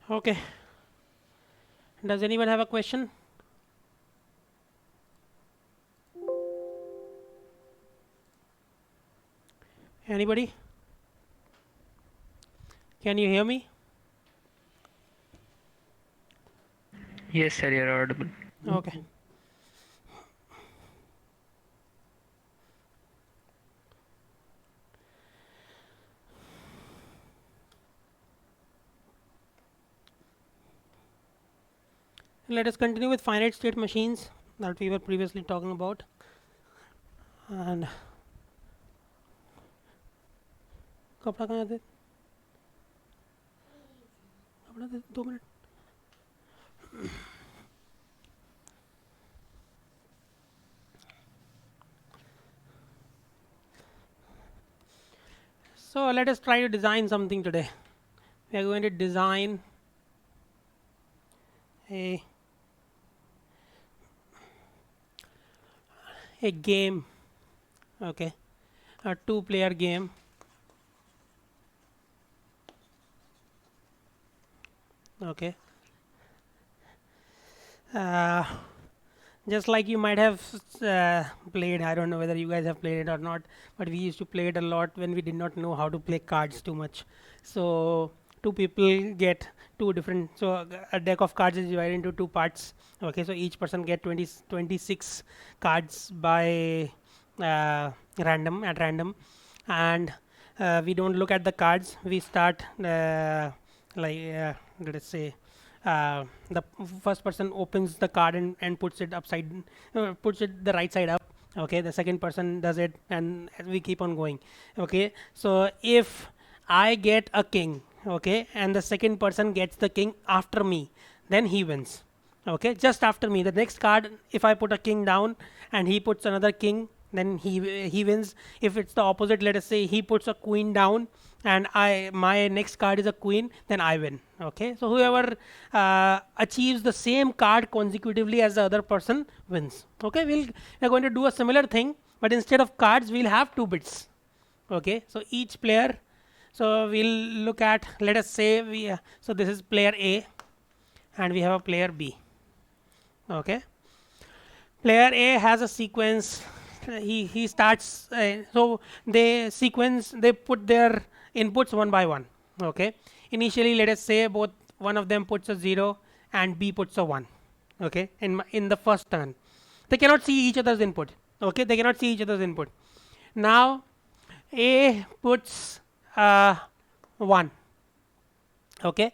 Okay. Does anyone have a question? Anybody? Can you hear me? Yes, sir, you're audible. Okay. Let us continue with finite state machines that we were previously talking about. And कपड़ा कहाँ है? कपड़ा दे 2 minute. So let us try to design something today. We are going to design a a game. Okay, a two-player game. Okay. Uh, just like you might have played, I don't know whether you guys have played it or not, but we used to play it a lot when we did not know how to play cards too much. So two people get two different, so a deck of cards is divided into two parts. Okay, so each person get 26 cards by random, and we don't look at the cards. We start like let us say the first person opens the card and puts it upside, puts it the right side up. Okay, the second person does it, and we keep on going. Okay, so if I get a king, okay, and the second person gets the king after me, then he wins. Okay, just after me, the next card, if I put a king down and he puts another king, then he wins. If it's the opposite, let us say he puts a queen down and I my next card is a queen, then I win. Okay, so whoever achieves the same card consecutively as the other person wins. Okay, we're going to do a similar thing, but instead of cards we'll have two bits. Okay, so each player, so we'll look at, let us say we so this is player A and we have a player B. Okay, player A has a sequence. He starts. So they sequence. They put their inputs one by one. Okay. Initially, let us say both one of them puts a 0 and B puts a 1. Okay. In the first turn, they cannot see each other's input. Okay. They cannot see each other's input. Now, A puts 1. Okay.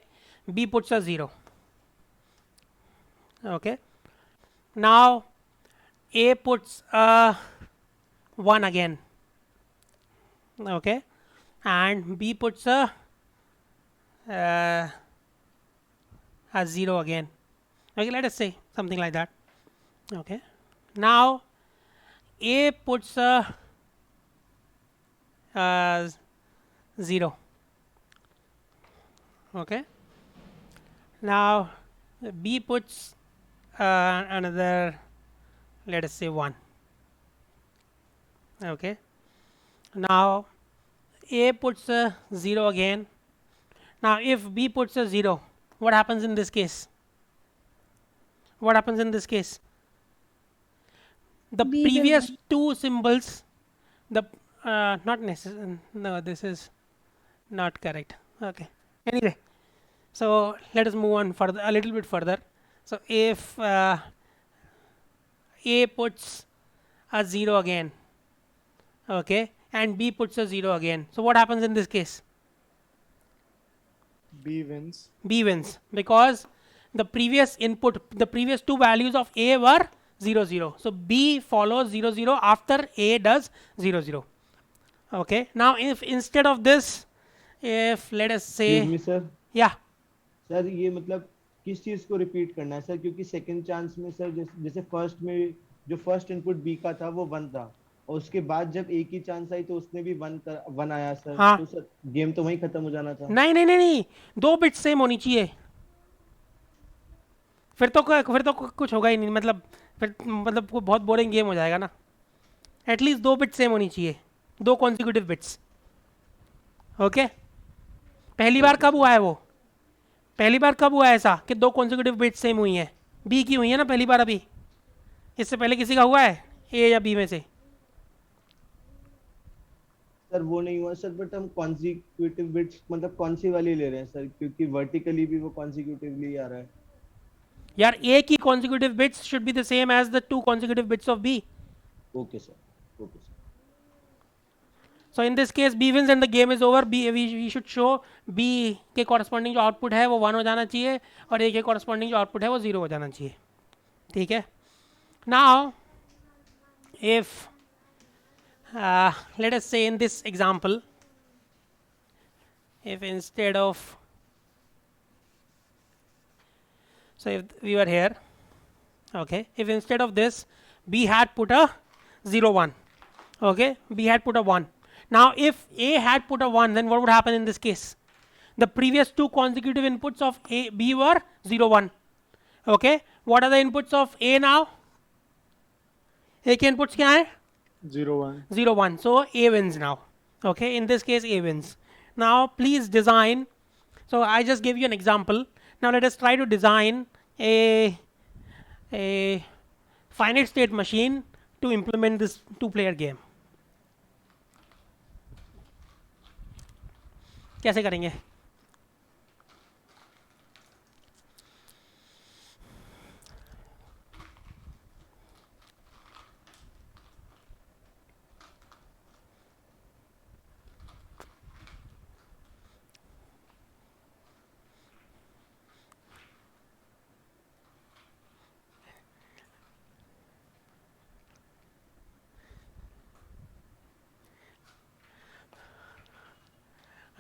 B puts a 0. Okay. Now A puts a 1 again. Okay, and B puts uh, a 0 again. Okay, let us say something like that. Okay, now A puts a 0. Okay, now B puts another, let us say 1. Okay, now A puts a 0 again. Now if B puts a 0, what happens in this case? What happens in this case? The B will previous win. two symbols, the not necessary, no, this is not correct. Okay, anyway, so let us move on further, a little bit further. So if A puts a 0 again, okay, and B puts a 0 again, so what happens in this case? B wins. B wins because the previous input, the previous two values of A were 0 0. So B follows 0 0 after A does 0 0. Okay, now if instead of this, if let us excuse say, me sir yeah, sir ये मतलब किस चीज को repeat करना है sir, क्योंकि second chance में sir जैसे फर्स्ट में जो फर्स्ट इनपुट बी का था वो वन था, और उसके बाद जब ए की चांस आई तो उसने भी वन आया सर, हाँ, तो सर गेम तो वहीं खत्म हो जाना था। नहीं नहीं नहीं नहीं, दो बिट सेम होनी चाहिए, फिर तो कुछ होगा ही नहीं, मतलब फिर मतलब को बहुत बोरिंग गेम हो जाएगा ना। एटलीस्ट दो बिट सेम होनी चाहिए, दो कॉन्सिक्यूटिव बिट्स। ओके, पहली बार ओके कब सर। हुआ है वो? पहली बार कब हुआ ऐसा कि दो कॉन्जिक्यूटिव बिट्स सेम हुई हैं? बी की हुई है ना पहली बार अभी, इससे पहले किसी का हुआ है ए या बी में से? सर वो नहीं हुआ सर, बट हम कॉन्जिक्यूटिव बिट्स मतलब कौन सी वाली ले रहे हैं सर, क्योंकि वर्टिकली भी वो कॉन्जिक्यूटिवली आ रहा है। यार ए की consecutive bits should be the same as the two consecutive bits of B. Okay sir, okay sir. So in this case B wins and the game is over. We should show B के corresponding जो output है वो 1 हो जाना चाहिए और A के corresponding जो output है वो 0 हो जाना चाहिए. ठीक है. Now if let us say in this example, if instead of, so if we were here, okay, if instead of this B had put a 0 1, okay, B had put a 1. Now if A had put a 1, then what would happen in this case? The previous two consecutive inputs of A B were 0 1. Okay, what are the inputs of A now? A के inputs क्या है? 0 1. 0 1. So A wins now. Okay, in this case A wins. Now please design. So I just gave you an example. Now let us try to design a finite state machine to implement this two-player game. कैसे करेंगे?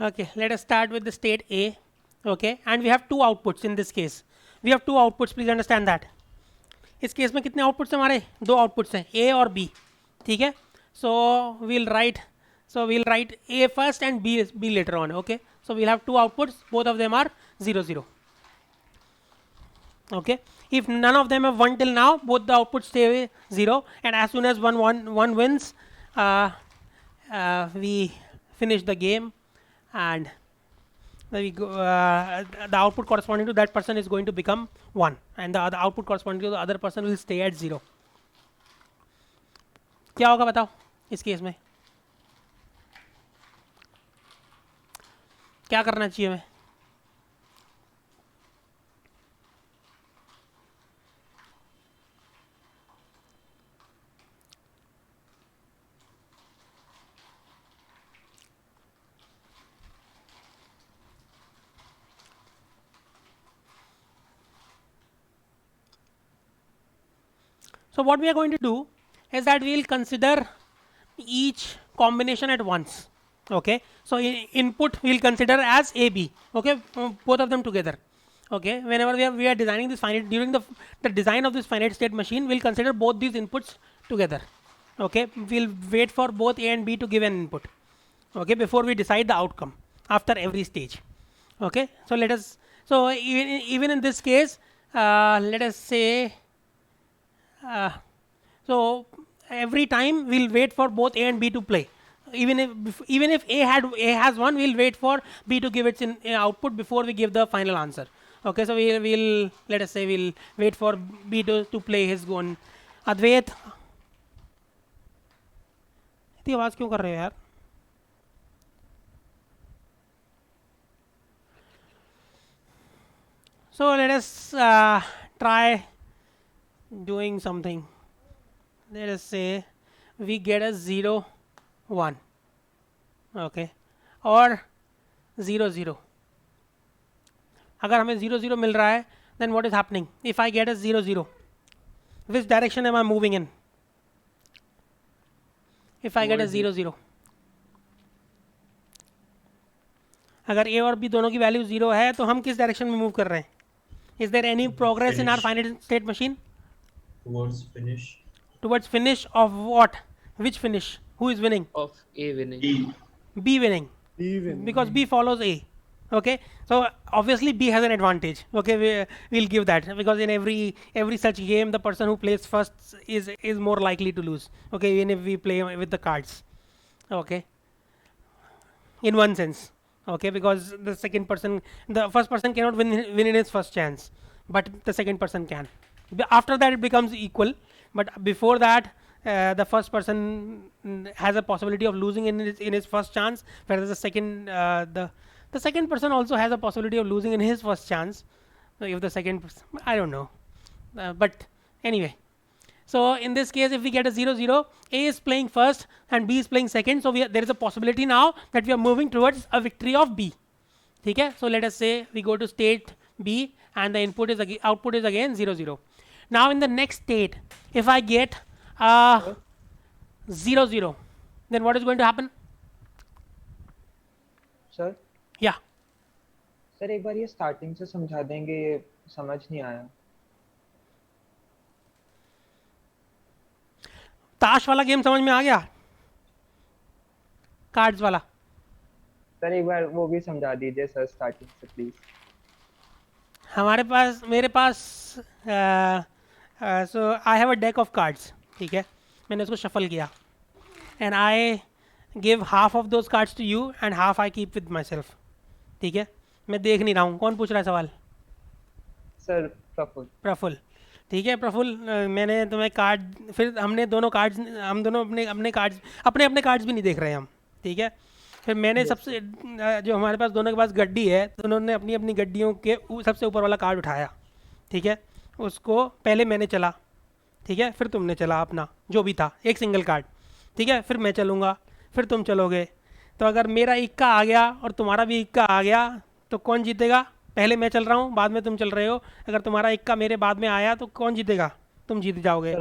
Okay, let us start with the state A. Okay, and we have two outputs in this case. We have two outputs, please understand that. इस case में कितने outputs हैं हमारे? दो outputs हैं, A और B. ठीक है? So we'll write A first and B later on. Okay, so we'll have two outputs. Both of them are 0 0. Okay, if none of them have 1 till now, both the outputs stay 0, and as soon as one wins, we finish the game, and we go, the output corresponding to that person is going to become 1, and the other output corresponding to the other person will stay at 0. क्या होगा बताओ इस case में? क्या करना चाहिए हमें? So what we are going to do is that we will consider each combination at once. Okay, so input we will consider as A B. Okay, both of them together. Okay, whenever we are designing this finite, during the design of this finite state machine, we'll consider both these inputs together. Okay, we'll wait for both A and B to give an input. Okay, before we decide the outcome after every stage. Okay, so let us, so even in this case, let us say, so every time we'll wait for both A and B to play. Even if A has 1, we'll wait for B to give its output before we give the final answer. Okay, so we'll let us say we'll wait for B to play his one. Advait, इतनी आवाज क्यों कर रहे हो यार? So let us try doing something. Let us say we get a 0 1, okay, or 0 0. अगर हमें 0 0 मिल रहा है, then what is happening? If I get a 0 0, which direction am I moving in? If I get a 0 0, अगर A और B दोनों की value 0 है तो हम किस डायरेक्शन में मूव कर रहे हैं? Is there any progress in our finite state machine? Towards finish. Towards finish of what? Which finish? Who is winning? Of A winning. B winning. Even. Because B follows A. Okay, so obviously B has an advantage. Okay, we'll give that, because in every such game the person who plays first is more likely to lose. Okay, even if we play with the cards. Okay, in one sense, Okay, because the second person, the first person cannot win in his first chance, but the second person can. After that, it becomes equal, but before that, the first person has a possibility of losing in his first chance, whereas the second person also has a possibility of losing in his first chance. So if the second, I don't know, but anyway. So in this case, if we get a 0-0, A is playing first and B is playing second. So there is a possibility now that we are moving towards a victory of B. Okay? So let us say we go to state B and the output is again 0-0. Now in the next state, if I get 0-0, then what is going to happen? Sir Yeah. Sir एक बार ये starting से समझा देंगे, ये समझ नहीं आया. ताश वाला गेम समझ में आ गया? कार्ड्स वाला. सर एक बार वो भी समझा दीजिए सर स्टार्टिंग से प्लीज. मेरे पास so I have a deck of cards. ठीक है, मैंने उसको शफल किया and I give half of those cards to you and half I keep with myself. ठीक है, मैं देख नहीं रहा हूँ कौन पूछ रहा है सवाल. सर प्रफुल्ल. ठीक है प्रफुल्ल, मैंने तुम्हें कार्ड, फिर हमने दोनों कार्ड्स, हम दोनों अपने कार्ड्स, अपने कार्ड्स भी नहीं देख रहे हैं हम. ठीक है, फिर मैंने सबसे जो हमारे पास दोनों के पास गड्डी है, तो उन्होंने अपनी अपनी गड्डियों के सबसे ऊपर वाला कार्ड उठाया. ठीक है, उसको पहले मैंने चला. ठीक है, फिर तुमने चला अपना जो भी था, एक सिंगल कार्ड. ठीक है, फिर मैं चलूँगा, फिर तुम चलोगे. तो अगर मेरा इक्का आ गया और तुम्हारा भी इक्का आ गया तो कौन जीतेगा? पहले मैं चल रहा हूँ, बाद में तुम चल रहे हो. अगर तुम्हारा इक्का मेरे बाद में आया तो कौन जीतेगा? तुम जीत जाओगे.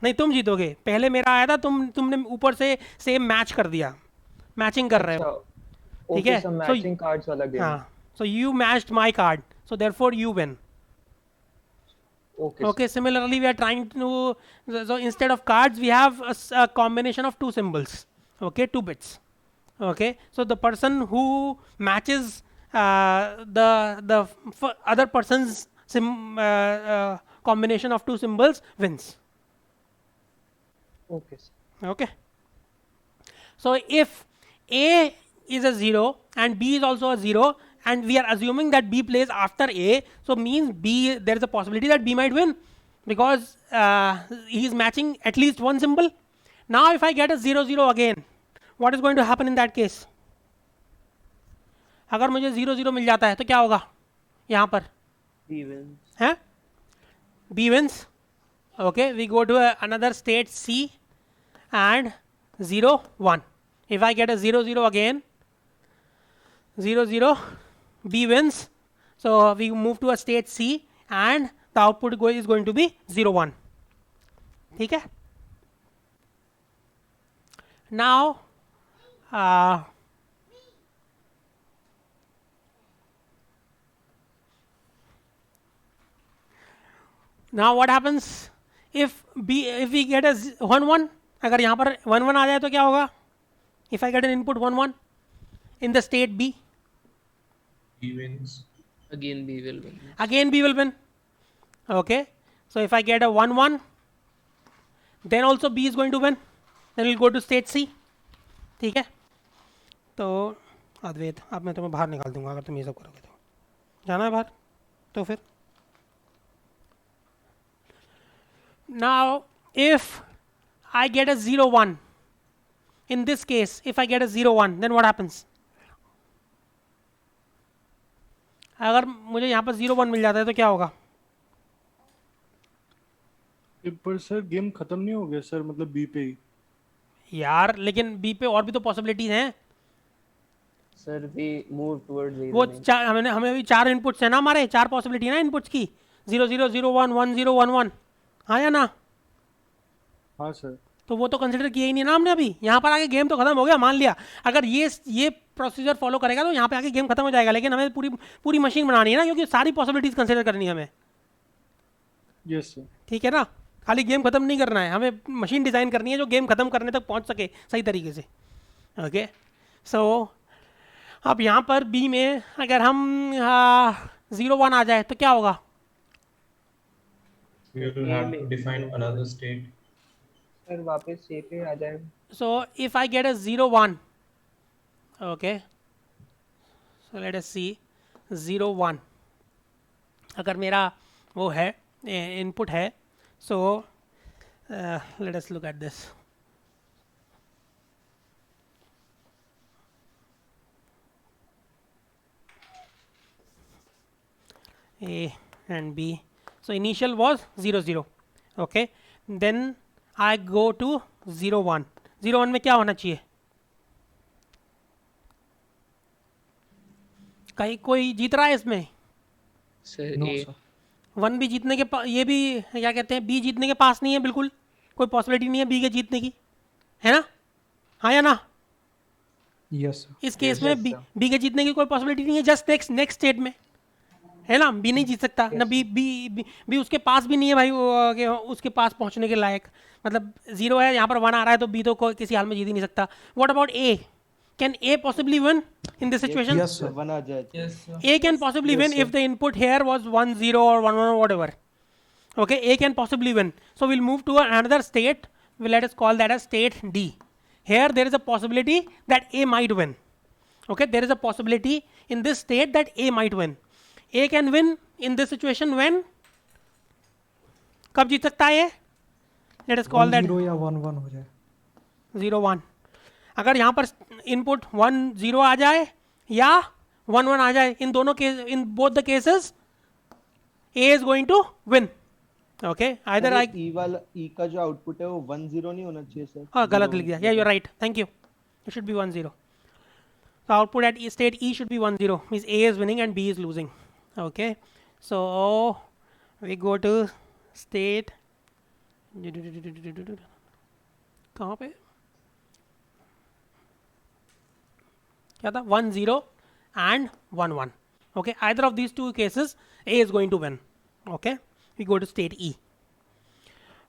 नहीं, तुम जीतोगे. पहले मेरा आया था, तुमने ऊपर से सेम मैच कर दिया, मैचिंग कर रहे हो. ठीक है, मैचिंग कार्ड्स वाला गेम. हाँ, so you matched my card, so therefore you win. Okay, similarly we are trying to, so instead of cards we have a combination of two symbols. Okay, 2 bits. Okay, so the person who matches the other person's combination of 2 symbols wins. Okay, so if A is a 0 and B is also a 0, and we are assuming that B plays after A, so means B, there is a possibility that B might win because he is matching at least one symbol. Now if I get a 0-0 again, what is going to happen in that case? अगर मुझे 0-0 मिल जाता है तो क्या होगा यहाँ पर? B wins. है? B wins. Okay, we go to another state C and 0-1. If I get a 0-0 again, 0-0, B wins. So we move to a state C and the output is going to be 0-1. ठीक है? Now now what happens if we get a 1-1? अगर यहाँ पर 1-1 आ जाए तो क्या होगा? If I get an input 1-1 in the state B, B wins. Again B will win. Again B will win. Okay, so if I get a 1-1, then also B is going to win. Then we'll go to state C. ठीक है, तो अद्वैत, अब मैं तुम्हें बाहर निकाल दूंगा अगर तुम ये सब करोगे तो. जाना है बाहर? तो फिर now if I get a 0-1, in this case if I get a 0-1, then what happens? अगर मुझे यहाँ पर 0-1 मिल जाता है तो क्या होगा? पर सर गेम खत्म नहीं हो गया सर, मतलब बी पे ही. यार लेकिन बी पे और भी तो पॉसिबिलिटीज हैं. सर वी मूव टुवर्ड्स वो हमें अभी 4 इनपुट्स है ना, हमारे 4 पॉसिबिलिटी है ना इनपुट्स की. 0-0, 0-1, 1-0, 1-1. हाँ या ना? हाँ सर. तो वो तो कंसिडर किया ही नहीं ना हमने अभी. यहाँ पर आके गेम तो खत्म हो गया, मान लिया. अगर ये प्रोसीजर फॉलो करेगा तो यहाँ पे आके गेम खत्म हो जाएगा, लेकिन हमें पूरी मशीन बनानी है ना, क्योंकि सारी पॉसिबिलिटीज कंसिडर करनी है हमें. Yes sir. ठीक है ना, खाली गेम खत्म नहीं करना है, हमें मशीन डिज़ाइन करनी है जो गेम खत्म करने तक पहुँच सके सही तरीके से. ओके, सो अब यहाँ पर बी में अगर हम 0-1 आ जाए तो क्या होगा? We will have to define another state. Sir वापस ए पे आ जाए. So if I get a 0-1, okay, so let us see 0 1 अगर मेरा वो है इनपुट है, so let us look at this. A and B. So initial was 0 0. Okay. Then I go to 0 1. 0 1 में क्या होना चाहिए? कहीं कोई जीत रहा है इसमें? Sir, No, A. sir. 1 भी जीतने के ये भी क्या कहते हैं, B जीतने के पास नहीं है, बिल्कुल कोई पॉसिबिलिटी नहीं है B के जीतने की, है ना? हाँ या ना? Yes, sir. इस केस में B के जीतने की कोई पॉसिबिलिटी नहीं है, जस्ट नेक्स्ट स्टेट में, है ना? बी नहीं जीत सकता ना, बी उसके पास भी नहीं है भाई, उसके पास पहुंचने के लायक, मतलब 0 है, यहाँ पर 1 आ रहा है, तो बी तो किसी हाल में जीत ही नहीं सकता. What about A? Can a possibly win in this situation? Yes, sir. 1 आ जाए तो। Yes, sir. A can possibly win if the input here was 1 0 or 1 1 or whatever. Okay, A can possibly win. So we'll move to another state. Let us call that as state D. Here there is a possibility that A might win. Okay, there is a possibility in this state that A might win. A can win in this situation when? कब जीत सकता है ये? Let us call that 0 या 1 1 हो जाए. 0 1. अगर यहाँ पर इनपुट 1 0 आ जाए या 1 1 आ जाए, इन दोनों case, in both the cases A is going to win. Okay, either I ई वाला ई का जो आउटपुट है वो 1 0 नहीं होना चाहिए सर. हाँ गलत लिख दिया. Yeah, you're right. Thank you. It should be 1 0. So output at state E should be 1 0. Means A is winning and B is losing. Okay, so we go to state. कहाँ पे? क्या था? 1 0 and 1 1. Okay, either of these two cases A is going to win. Okay, we go to state E.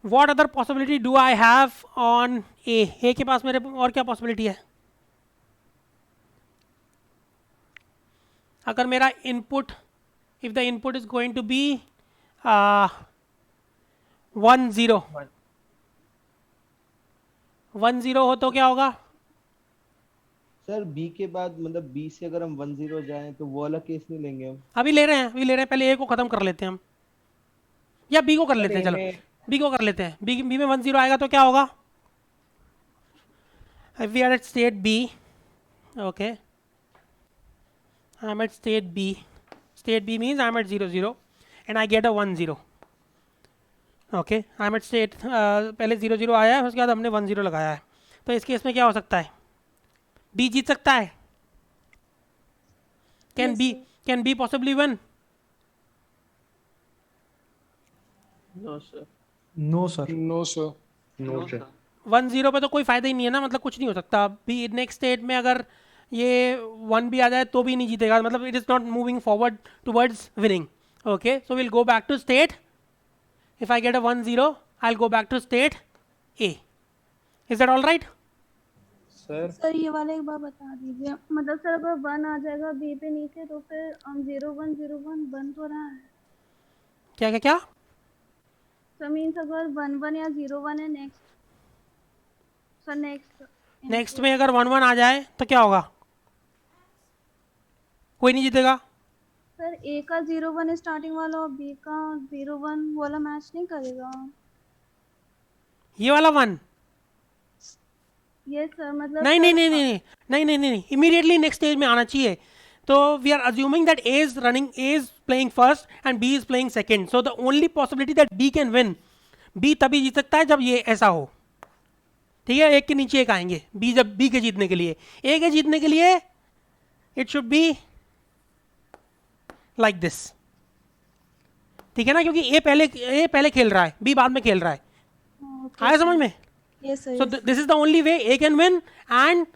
What other possibility do I have on A? A के पास मेरे और क्या possibility है? अगर मेरा input, if the input is going to be 1 0, 1 0 हो तो क्या होगा? सर बी के बाद मतलब बी से अगर हम 1 0 जाएं तो वो वाला केस नहीं लेंगे हम. अभी ले रहे हैं, पहले ए को खत्म कर लेते हैं हम, या बी को कर लेते हैं. चलो बी को कर लेते हैं. बी में 1 0 आएगा तो क्या होगा? If we are at state B, okay, I'm at state B. State B means I'm at 0 0 and I get a 1 0. Okay, I'm at state पहले 0 0 आया है, उसके बाद हमने 1 0 लगाया है, तो इस केस में क्या हो सकता है? B जीत सकता है? Can B possibly win? No, sir. No, sir. No, sir. No, sir. 1 0 पे तो कोई फायदा ही नहीं है ना, मतलब कुछ नहीं हो सकता. बी नेक्स्ट स्टेट में अगर ये 1 भी आ जाए तो भी नहीं जीतेगा, मतलब it is not moving forward towards winning. Okay, so will go back to state. If I get a 1 0, I will go back to state A. Is that all right? Sir. Sir ये वाला एक बार बता दीजिए, मतलब sir अगर 1 आ जाएगा B पे नीचे तो फिर 0 1 0 1 बन तो रहा है. क्या क्या क्या? सर मीन्स अगर 1 1 या 0 1 है नेक्स्ट, सर नेक्स्ट में अगर 1 1 आ जाए तो क्या होगा? कोई नहीं जीतेगा. सर ए का 0 1 स्टार्टिंग वाला और बी का 0 1 वाला मैच नहीं करेगा. ये वाला 1? ये सर मतलब नहीं, इमीडिएटली नेक्स्ट स्टेज में आना चाहिए. तो we are assuming that A is playing first and B is playing second. So the only possibility that B can win, B तभी जीत सकता है जब ये ऐसा हो. ठीक है, एक के नीचे एक आएंगे बी, जब बी के जीतने के लिए. ए के जीतने के लिए it should be like this. ठीक है ना, क्योंकि ए पहले खेल रहा है, बी बाद में खेल रहा है. आया समझ में? Yes sir. So this is the only way A can win and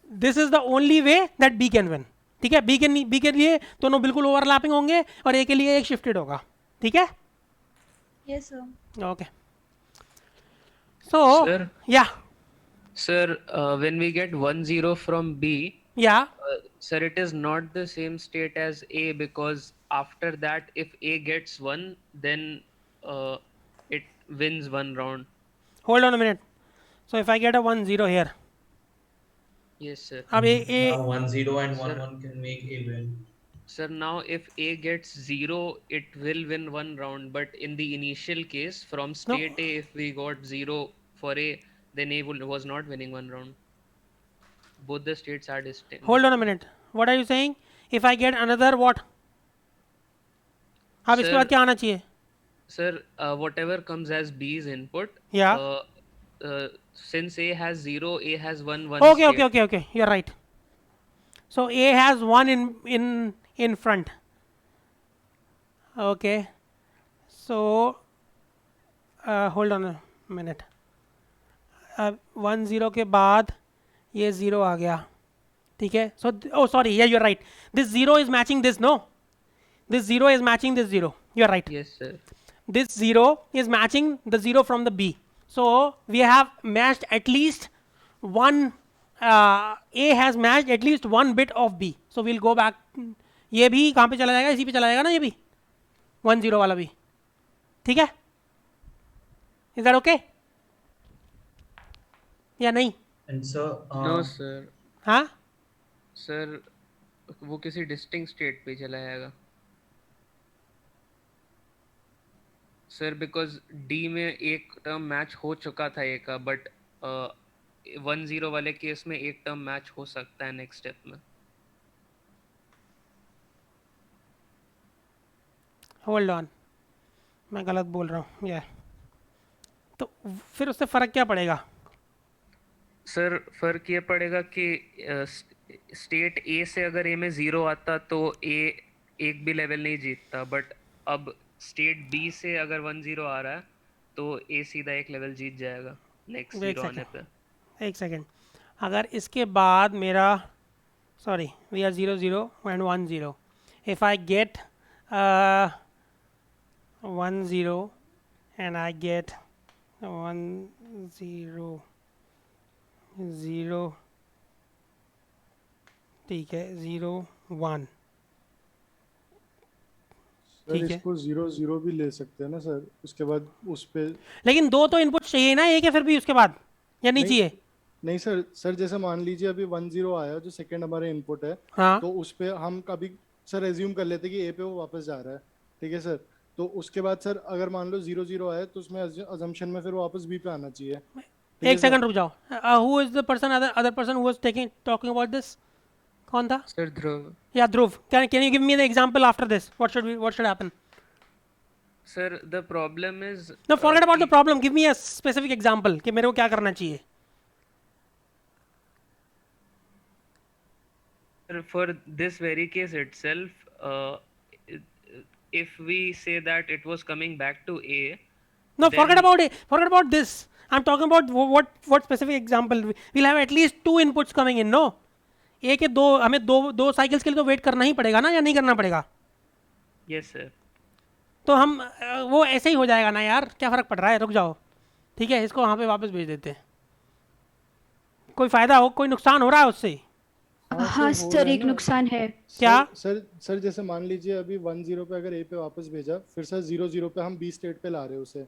this is the only way that B can win. ठीक है, B के लिए दोनों बिल्कुल ओवरलैपिंग होंगे और A के लिए एक शिफ्टेड होगा. ठीक है? Yes sir. Okay. So Sir. yeah, Sir, when we get 1 0 from B, yeah, sir, it is not the same state as A, because after that, if A gets 1, then it wins one round. hold on a minute. So if I get a 1 0 here, Yes, sir. अब Now A 1 0 and 1 Sir, 1 can make a win. sir, now if A gets 0, it will win one round. But in the initial case, from no, state A, if we got 0 for A, then was not winning one round. Both the states are hold on a distinct. minute, what are you saying? If I get another what? अब इसके बाद Sir, क्या आना चाहिए? sir, whatever comes as B's input, Yeah. uh, since A has 0, A has one Okay, okay, state. okay, okay. You're right. So A has one in front. Okay. So hold on a minute. 1 0 के बाद ये 0 आ गया. ठीक है. So oh sorry, yeah, you're right. This 0 is matching this, no? This 0 is matching this 0. You're right. Yes, sir. This 0 is matching the 0 from the B. So we have matched at least one. A has matched at least one bit of B. So we'll go back. ये भी कहाँ पे चला जाएगा? इसी पे चला जाएगा ना ये भी 1 0 वाला भी. ठीक है? Is that okay? या नहीं? And so, No, sir. हाँ? सर वो किसी डिस्टिंक्ट स्टेट पे चला जाएगा सर बिकॉज डी में एक टर्म मैच हो चुका था ए का बट 1-0 वाले केस में एक टर्म मैच हो सकता है नेक्स्ट स्टेप में होल्ड ऑन, मैं गलत बोल रहा हूँ. या तो फिर उससे फ़र्क क्या पड़ेगा? सर फर्क ये पड़ेगा कि स्टेट ए से अगर ए में 0 आता तो ए एक भी लेवल नहीं जीतता बट अब स्टेट बी से अगर 1-0 आ रहा है तो ए सीधा एक लेवल जीत जाएगा नेक्स्ट एक 0 आने पे. एक सेकेंड. अगर इसके बाद मेरा sorry we are 0-0 and 1-0. If I get 1-0 and I get 1-0 0 ठीक है 0-1 सर ठीक है. इसको 0-0 भी ले सकते हैं ना सर, उसके बाद उस पे. लेकिन दो तो इनपुट चाहिए ना एक है फिर भी उसके बाद या नहीं नहीं, चाहिए? नहीं सर, सर जैसे मान लीजिए अभी 1-0 आया जो सेकंड हमारा इनपुट है, हाँ. तो उस पे हम कभी सर एज्यूम कर लेते कि ए पे वो वापस जा रहा है, ठीक है सर. तो उसके बाद सर अगर मान लो 0-0 आया तो उसमें अजम्पशन में फिर वो वापस बी पे आना चाहिए. ठीक है एक सर? सेकंड रुक जाओ. Who is the person other person who was taking talking about this? कौन था? सर ध्रुव. या Dhruv. Can you give me the example after this? What should happen? Sir the problem is no forget about the problem, give me a specific example कि मेरे को क्या करना चाहिए. for this very case itself if we say that it was coming back to A No, then- forget about it. Forget about this. I'm talking about what specific example. We'll have at least 2 inputs coming in, no? एक या दो हमें दो cycles के लिए तो wait करना ही पड़ेगा ना या नहीं करना पड़ेगा? yes sir तो हम वो ऐसे ही हो जाएगा ना यार, क्या फ़र्क पड़ रहा है? रुक जाओ. ठीक है, इसको वहाँ पे वापस भेज देते हैं. कोई फ़ायदा हो, कोई नुकसान हो रहा है उससे? हाँ हो सर रहा है एक ना। नुकसान है. क्या? सर जैसे मान लीजिए अभी 1-0 पे अगर ए पे वापस भेजा, फिर सर 0-0 पे हम बी स्टेट पे ला रहे हैं उसे,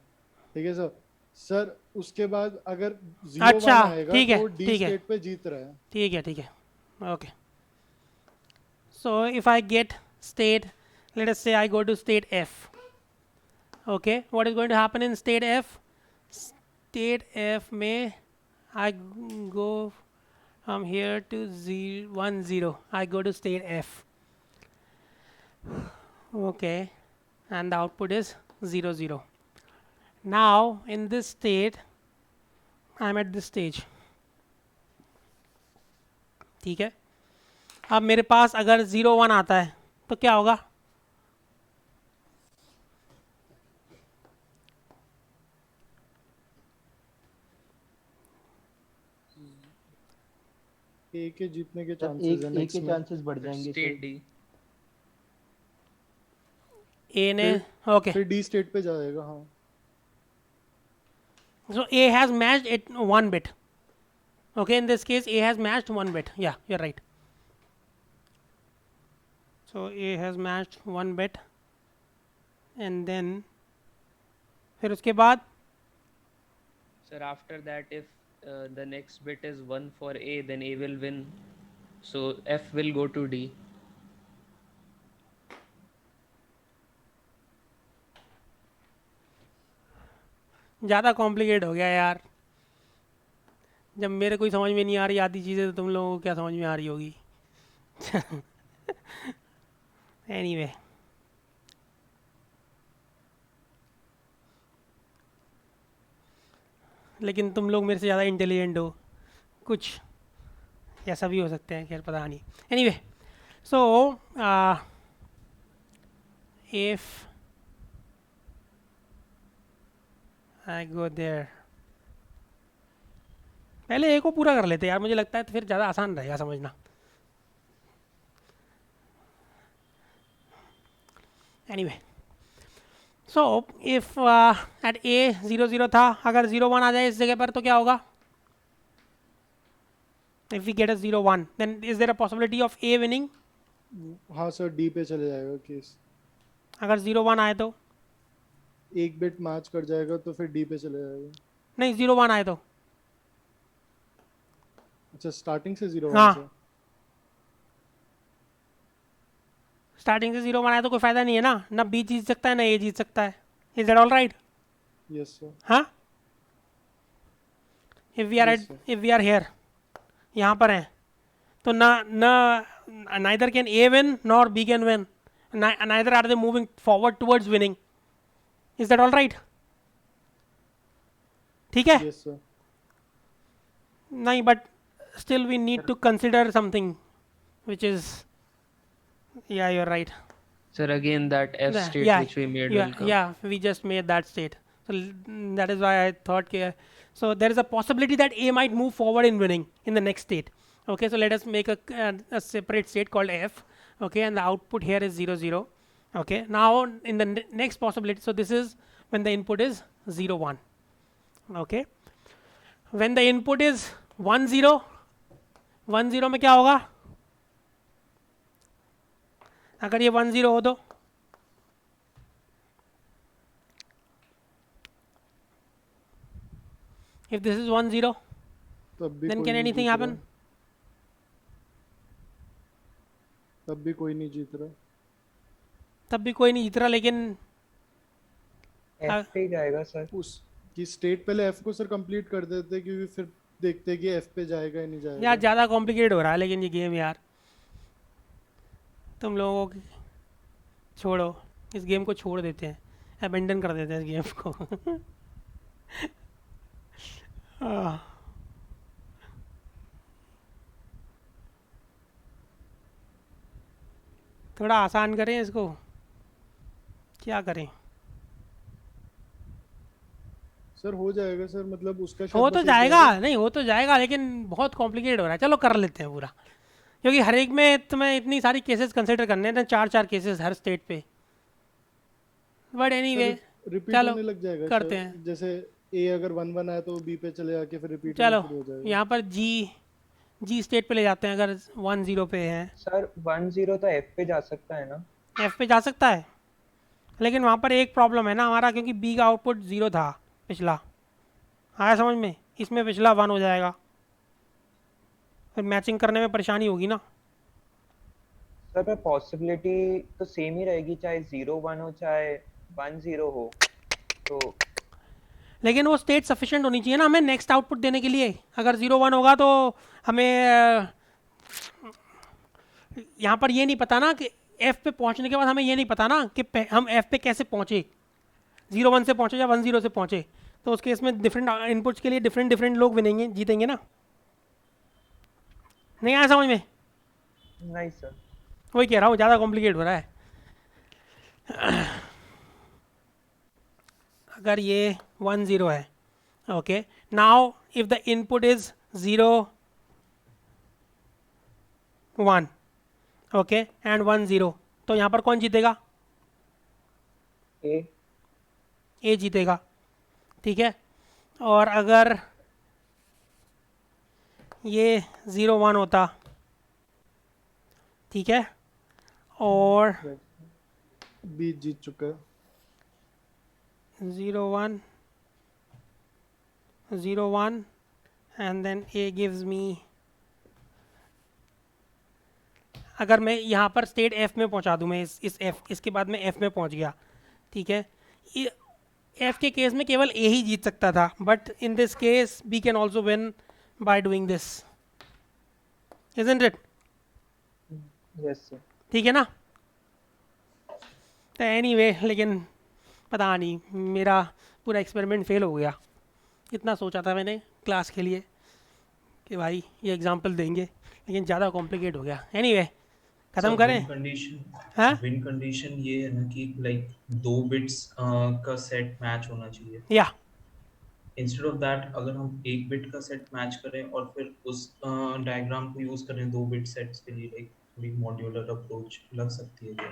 ठीक है सर. सर उसके बाद अगर 0-1 अच्छा, आएगा ठीक है, तो डी ठीक है. स्टेट पे जीत रहा है. ठीक है. Okay. So if I get state, let us say I go to state F. Okay, what is going to happen in state F? State F में I go from here to 1-0. I go to state F. Okay, and the output is 0-0. Now in this state I'm at this stage. ठीक है. अब मेरे पास अगर 0-1 आता है तो क्या होगा? ए के जीतने के सर चांसेस है एक नेक्स्ट के में. चांसेस बढ़ जाएंगे state सर. D A ने ओके. फिर डी स्टेट पे जाएगा. हाँ So A has matched it 1 bit. Okay, in this case A has matched 1 bit. Yeah, you're right. So A has matched 1 bit, and then फिर उसके बाद sir after that if the next bit is 1 for A, then A will win. So F will go to D. ज़्यादा complicate हो गया यार, जब मेरे कोई समझ में नहीं आ रही आधी चीज़ें तो तुम लोगों को क्या समझ में आ रही होगी। एनीवे लेकिन तुम लोग मेरे से ज़्यादा इंटेलिजेंट हो, कुछ ऐसा भी हो सकता है, खैर पता नहीं। Anyway so if I go there, पहले ए को पूरा कर लेते हैं यार, मुझे लगता है तो फिर ज़्यादा आसान रहेगा समझना। एनीवे सो इफ एट ए 0 0 था, अगर 0 1 आ जाए इस जगह पर तो क्या होगा? If we get a 0 1 then is there a possibility of A winning? हाँ सर, डी पे चले जाएगा केस। अगर 0 1 आए तो? एक बिट मैच कर जाएगा तो फिर डी पे चले जाएगा। नहीं 0 1 आए तो? अच्छा, स्टार्टिंग से 0 हाँ। 1 से। स्टार्टिंग से 0 1 आए तो कोई फायदा नहीं है ना बी जीत सकता है ना ए जीत सकता है। Is that all right? Yes sir. हाँ, if we are Yes, sir. If we are here, यहाँ पर हैं, तो neither can A win nor B can win. Neither are they moving forward towards winning. Is that all right? ठीक है? Yes sir. नहीं, but still we need to consider something which is, yeah, you're right. Sir, again that F Yeah, state yeah, which we made yeah, will come. yeah, we just made that state. So that is why I thought, so there is a possibility that A might move forward in winning in the next state. Okay, so let us make a separate state called F. Okay, and the output here is 0 0. Okay, now in the next possibility, so this is when the input is 0 1. Okay, when the input is 1 0, 1 0 में क्या होगा? अगर ये 1 0 हो तो if this is 1 0, तब भी then कोई can नहीं anything जीत happen? रहा। तब भी कोई नहीं जीत रहा। तब भी कोई नहीं जीत रहा, लेकिन एफ पे ही जाएगा सर। उस की स्टेट पहले एफ को सर कंप्लीट कर देते, क्योंकि फिर देखते कि एफ पे जाएगा या नहीं जाएगा। यार ज़्यादा कॉम्प्लिकेट हो रहा है लेकिन ये गेम यार, तुम लोगों को छोड़ो, इस गेम को छोड़ देते हैं, अबेंडन कर देते हैं इस गेम को। आह, थोड़ा आसान करें इसको, क्या करें? सर हो जाएगा सर, मतलब उसका हो शायद तो बस एक जाएगा, जाएगा। नहीं हो तो जाएगा, लेकिन बहुत कॉम्प्लिकेट हो रहा है। चलो कर लेते हैं पूरा, क्योंकि हर एक में तुम्हें इतनी सारी केसेस कंसिडर करने हैं, 4 केसेस हर स्टेट पे। बट एनीवे रिपीट चलो होने लग जाएगा करते शायद। हैं। जैसे ए अगर 1 1 आया तो बी पे चले जाके फिर रिपीट चलो होना शुरू हो जाएगा। यहाँ पर जी स्टेट पे ले जाते हैं, अगर 1 0 पे है। सर 1 0 तो एफ पे जा सकता है ना? एफ पे जा सकता है, लेकिन वहाँ पर एक प्रॉब्लम है ना हमारा, क्योंकि बी का आउटपुट 0 था पिछला, आया समझ में? इसमें पिछला 1 हो जाएगा, फिर मैचिंग करने में परेशानी होगी ना। सर पर पॉसिबिलिटी तो सेम ही रहेगी, चाहे 0 1 हो चाहे 1 0 हो। तो लेकिन वो स्टेट सफिशिएंट होनी चाहिए ना हमें नेक्स्ट आउटपुट देने के लिए। अगर 0 1 होगा तो हमें यहाँ पर ये नहीं पता ना कि एफ पे पहुँचने के बाद हमें ये नहीं पता ना कि हम एफ पे कैसे पहुँचे, 0 1 से पहुँचे या 1 0 से पहुँचे। तो उस केस में डिफरेंट इनपुट्स के लिए डिफरेंट लोग विनेंगे, जीतेंगे ना। नहीं आया समझ में? नहीं सर। वही कह रहा हूँ, ज़्यादा कॉम्प्लिकेट हो रहा है। अगर ये 1 0 है, okay, now if the input is 0 1, okay, and 1 0, तो यहाँ पर कौन जीतेगा? ए जीतेगा, ठीक है। और अगर ये 0 1 होता, ठीक है, और बी जीत चुका है। 0 1 0 1 and then A gives me, अगर मैं यहाँ पर स्टेट F में पहुँचा दूँ, मैं इस F, इसके बाद मैं F में पहुँच गया, ठीक है, F के केस में केवल A ही जीत सकता था, but in this case B can also win by doing this, isn't it? Yes sir. ठीक है ना? तो एनीवे, लेकिन पता नहीं मेरा पूरा एक्सपेरिमेंट फेल हो गया। इतना सोचा था मैंने क्लास के लिए कि भाई ये एग्जांपल देंगे, लेकिन ज़्यादा कॉम्प्लिकेट हो गया। एनीवे ख़त्म करें? हाँ, विन कंडीशन ये है ना कि लाइक 2 बिट्स का सेट मैच होना चाहिए। या इंस्टेड ऑफ दैट अगर हम 1 बिट का सेट मैच करें और फिर उस डायग्राम को यूज करें 2 बिट सेट्स के लिए, लाइक थोड़ी मॉड्यूलर अप्रोच लग सकती है क्या?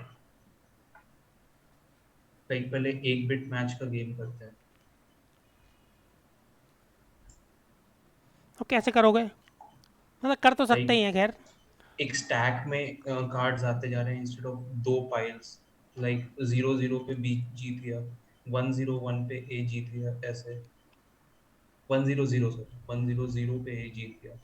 लाइक पहले 1 बिट मैच का गेम करते हैं। तो कैसे करोगे? मतलब कर तो सकते ही हैं, खैर। एक स्टैक में कार्ड्स आते जा रहे हैं इंस्टेड ऑफ 2 पाइल्स, लाइक 0-0 पे बी जीत गया, 1-0-1 पे ए जीत गया, ऐसे 1-0-0 सॉरी 1-0-0 पे ए जीत गया।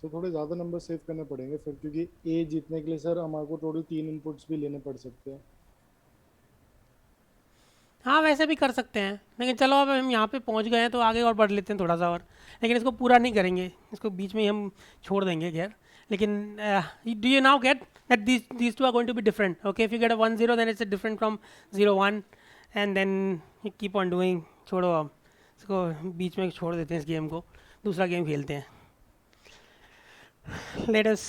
तो थोड़े ज़्यादा नंबर सेव करने पड़ेंगे फिर, क्योंकि ए जीतने के लिए सर हमारे को टोटल 3 इनपुट्स भी लेने पड़ सकते हैं। हाँ, वैसे भी कर सकते हैं, लेकिन चलो अब हम यहाँ पे पहुँच गए हैं तो आगे और बढ़ लेते हैं थोड़ा सा और, लेकिन इसको पूरा नहीं करेंगे, इसको बीच में ही हम छोड़ देंगे खैर। लेकिन do you now get that these two are going to be different? Okay, if you get a 1-0 then it's different from 0-1 and then you keep on doing। छोड़ो, अब इसको बीच में छोड़ देते हैं, इस गेम को दूसरा गेम खेलते हैं। Let us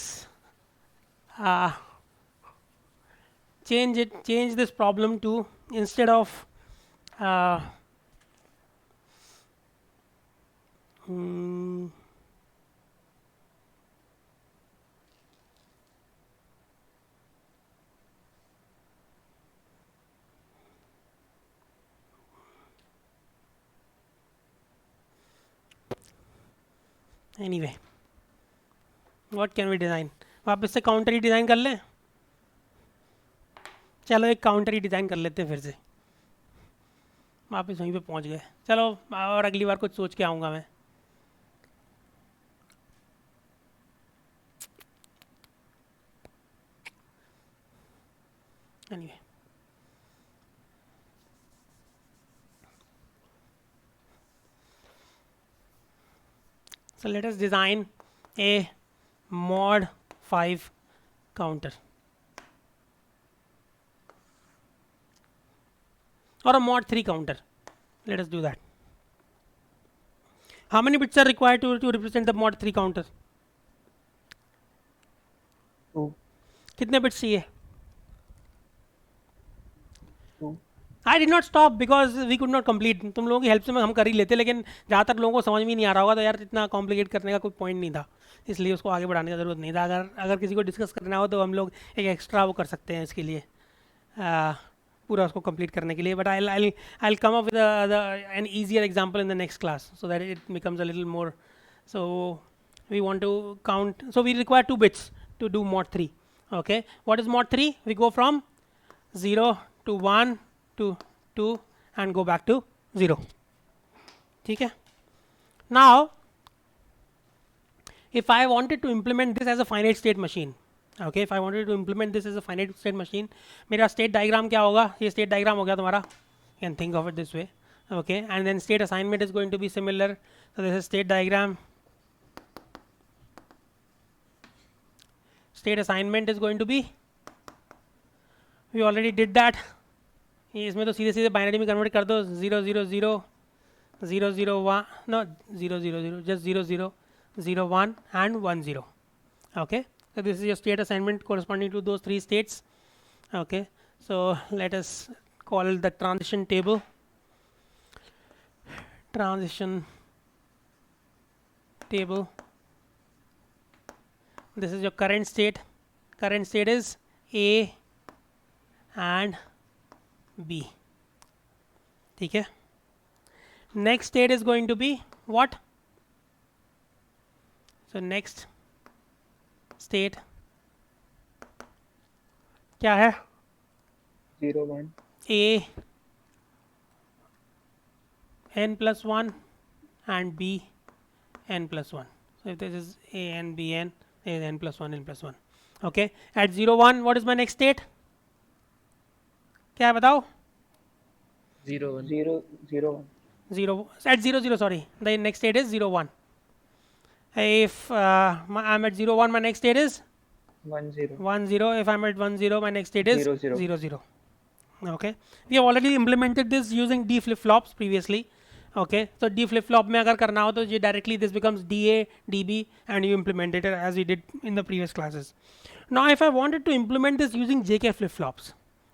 change this problem to, instead of anyway, what can we design? वापस से काउंटर ही डिज़ाइन कर लें? चलो एक काउंटर ही डिज़ाइन कर लेते हैं फिर से, वापस वहीं पे पहुंच गए। चलो और अगली बार कुछ सोच के आऊँगा मैं। Anyway, so let us design a mod 5 counter or a mod 3 counter. Let us do that. How many bits are required to represent the mod 3 counter? 2 कितने बिट्स चाहिए? I did not stop because we could not complete। तुम लोगों की help से हम कर ही लेते, लेकिन जहाँ तक लोगों को समझ में नहीं आ रहा होगा तो यार इतना कॉम्प्लिकेट करने का कोई पॉइंट नहीं था, इसलिए उसको आगे बढ़ाने की ज़रूरत नहीं था। अगर किसी को डिस्कस करना हो तो हम लोग एक एक्स्ट्रा वो कर सकते हैं इसके लिए, पूरा उसको कंप्लीट करने के लिए। But I'll come up with an easier example in the next class so that it becomes a little more। So we want to count, so we require 2 bits to do mod 3। Okay, what is mod 3? We go from 0 to 1 to 2 and go back to 0। ठीक है? Now if I wanted to implement this as a finite state machine, okay, if I wanted to implement this as a finite state machine, मेरा state diagram क्या होगा? ये state diagram हो गया तुम्हारा, you can think of it this way, okay, and then state assignment is going to be similar। So this is state diagram, state assignment is going to be, we already did that, इसमें तो सीधे सीधे binary में convert कर दो, 0 0 0 0 0 1 no 0 0 0 just 0 0 0 1 and 1 0। okay, so this is your state assignment corresponding to those 3 states। okay, so let us call the transition table, transition table, this is your current state is A and B। ठीक है, next state is going to be what? So next state क्या है? 0 1 A n plus 1 and b n plus 1. So if this is a n b n, there is n plus 1 n plus 1. Okay, at 0 1 what is my next state? क्या है बताओ? 0 1. 0 0 1. 0 at 0 0, sorry, the next state is 0 1. If I'm at 0 1, my next state is 1 0. 1 0. If I'm at 1 0, my next state is 0 0. 0 0. Okay, we have already implemented this using d flip flops previously. Okay, so d flip flop में अगर करना हो तो ये directly this becomes dA dB and you implement it as we did in the previous classes. Now if I wanted to implement this using JK flip flops,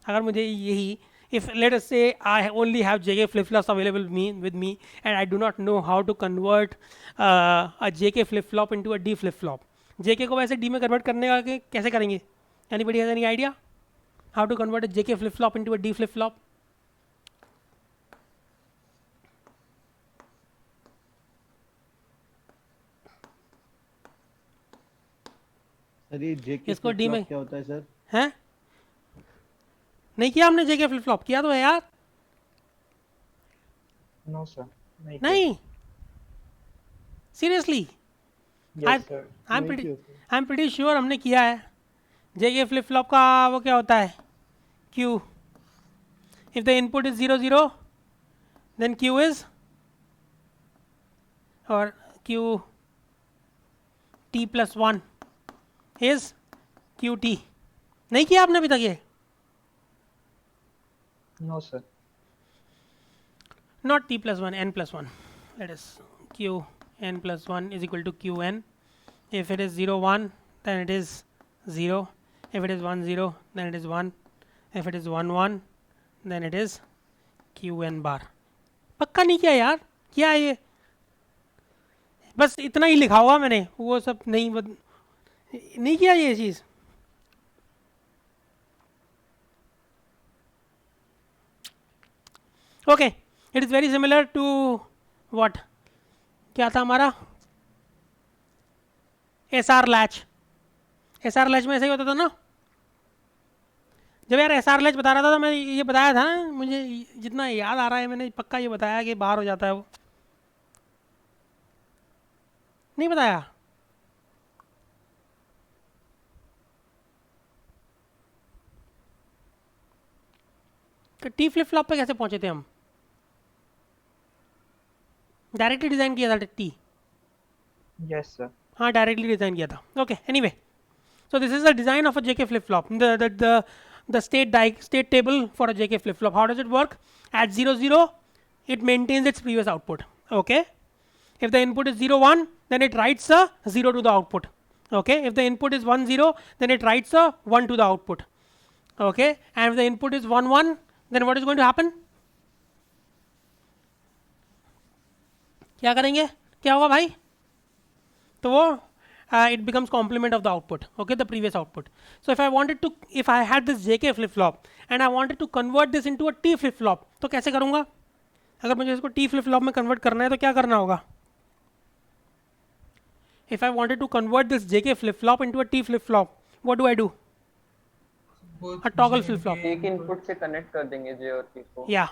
अगर मुझे यही, if let us say I only have JK flip flops available with me and I do not know how to convert a JK flip flop into a D flip flop, JK को वैसे D में convert करने का कैसे करेंगे? Anybody has any idea how to convert a JK flip flop into a D flip flop? Sir ये जेके इसको D में क्या होता है सर? हैं? नहीं किया हमने JK flip flop, किया तो है यार. No sir. नहीं. Seriously. Yes sir. I'm pretty sure हमने किया है. JK flip flop का वो क्या होता है? Q. If the input is 0 0, then Q is or Q t plus 1 is QT. नहीं किया आपने अभी तक ये? No sir. Not t plus 1, n plus 1. Let us q n plus 1 is equal to qn. If it is 0 1, then it is 0. If it is 1 0, then it is 1. If it is 1 1, then it is qn bar. पक्का नहीं किया यार? क्या है ये? बस इतना ही लिखा हुआ मैंने, वो सब नहीं किया ये चीज़. Okay, it is very similar to what? क्या था हमारा? SR latch. SR latch में ऐसा ही होता था ना? जब यार SR latch बता रहा था तो मैं ये बताया था ना, मुझे जितना याद आ रहा है मैंने पक्का ये बताया कि बाहर हो जाता है वो. नहीं बताया? तो टी फ्लिप फ्लॉप पे कैसे पहुंचे थे हम? डायरेक्टली डिजाइन किया था टी. Yes sir. हाँ डायरेक्टली डिजाइन किया था. Okay anyway, so this is the design of a JK flip flop. The state table for a JK flip flop. How does it work? At 0 0, it maintains its previous output. Okay, if the input is 0 1, then it writes a 0 to the output. Okay, if the input is 1 0, then it writes a 1 to the output. Okay, and if the input is 1 1, then what is going to happen? क्या करेंगे? क्या होगा भाई? तो वो it becomes complement of the output. Okay, the previous output. So if I had this JK flip flop and I wanted to convert this into a T flip flop, तो कैसे करूँगा? अगर मुझे इसको T flip flop में convert करना है तो क्या करना होगा? If I wanted to convert this JK flip flop into a T flip flop, what do I do? A toggle flip flop. एक इनपुट से कनेक्ट कर देंगे J और T को. Yeah.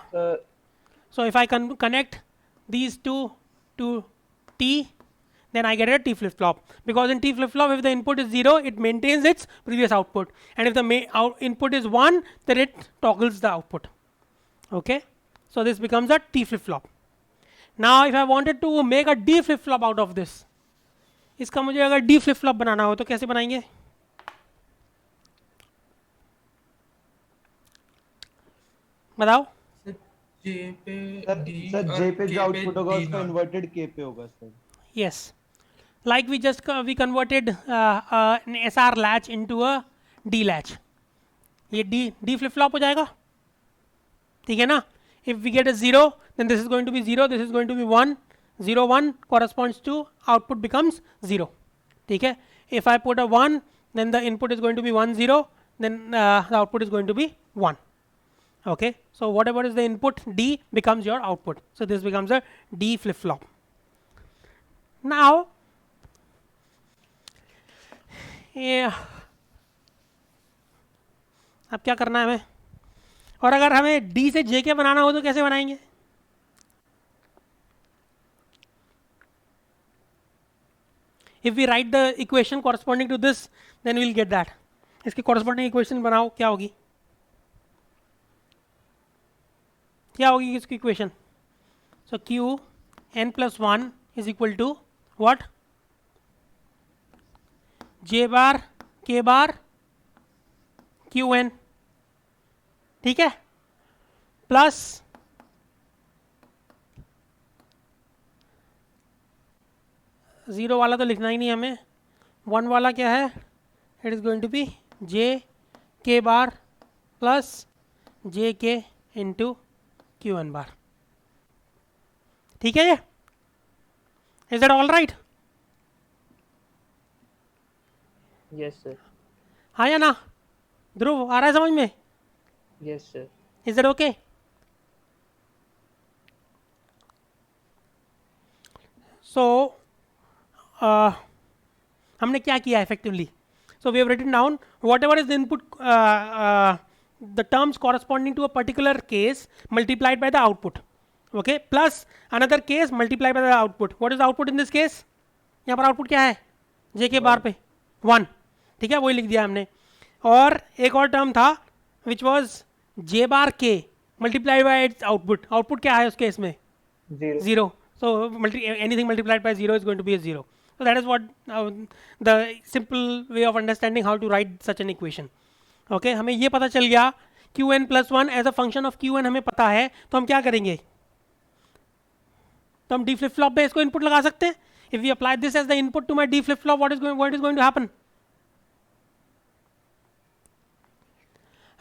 So if I connect these two to T, then I get a T flip flop, because in T flip flop if the input is 0, it maintains its previous output, and if the input is 1, then it toggles the output. Okay, so this becomes a T flip flop. Now if I wanted to make a D flip flop out of this, इसका मुझे अगर D flip flop बनाना हो तो कैसे बनाएंगे? बताओ. Sir J पे जो आउटपुट होगा उसका इन्वर्टेड K पे होगा sir. Yes, like we converted an SR latch into a D latch. ये D flip flop हो जाएगा. ठीक है ना? If we get a 0, then this is going to be 0, this is going to be 1. 0 1 corresponds to output becomes 0. ठीक है? If I put a 1, then the input is going to be 1 0, then the output is going to be 1. Okay, so whatever is the input D becomes your output. So this becomes a D flip flop. Now, अब क्या करना है हमें? और अगर हमें D से JK बनाना हो तो कैसे बनाएंगे? If we write the equation corresponding to this, then we'll get that. इसकी corresponding equation बनाओ, क्या होगी? क्या होगी इसकी equation? So q n plus 1 is equal to what? j bar k bar q n, ठीक है, प्लस ज़ीरो वाला तो लिखना ही नहीं हमें, वन वाला क्या है, it is going to be J K bar plus जे के इंटू क्यू एन बार, ठीक है ये? Is that all right? Yes sir, हाँ या ना? ध्रुव, आ रहा है समझ में? Yes sir, is that okay? So हमने क्या किया effectively? So we have written down whatever is the input, the terms corresponding to a particular case multiplied by the output, okay, plus another case multiplied by the output. What is the output in this case? यहाँ पर output क्या है? J के बार पे 1, ठीक है, वही लिख दिया हमने. और एक और term था which was J bar K multiplied by its output. Output क्या है उस केस में? Zero. So anything multiplied by 0 is going to be a 0. So that is what the simple way of understanding how to write such an equation. Okay, हमें ये पता चल गया qn plus 1 as a function of qn हमें पता है, तो हम क्या करेंगे? तो हम d flip flop पे इसको input लगा सकते हैं. If we apply this as the input to my d flip flop, what is going to happen?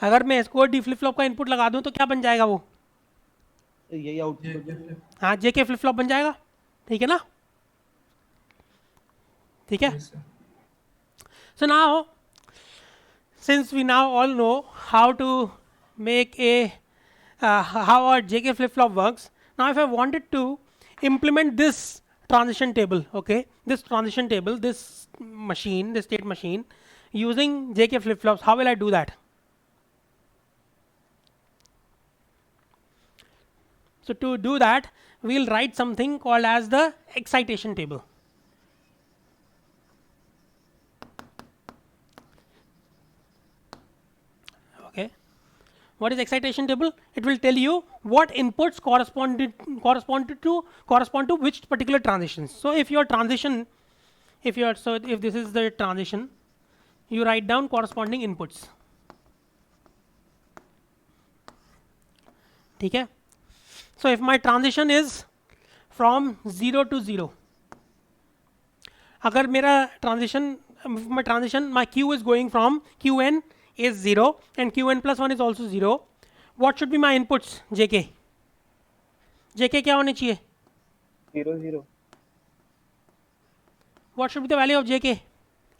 अगर मैं इसको d flip flop का input लगा दूं तो क्या बन जाएगा वो? यही आउटपुट, हाँ, j के flip flop बन जाएगा, ठीक है ना? ठीक है? So now, since we now all know how to make a how our JK flip flop works, now if I wanted to implement this transition table, okay, this transition table, this machine, this state machine, using JK flip flops, how will I do that? So to do that, we'll write something called as the excitation table. Okay, what is excitation table? It will tell you what inputs correspond to which particular transitions. So if your transition, if this is the transition, you write down corresponding inputs. ठीक है? So if my transition is from 0 to 0, अगर मेरा transition, my q is going from qn is 0 and qn plus 1 is also 0, what should be my inputs? jk. jk क्या होने चाहिए? 0 0. What should be the value of jk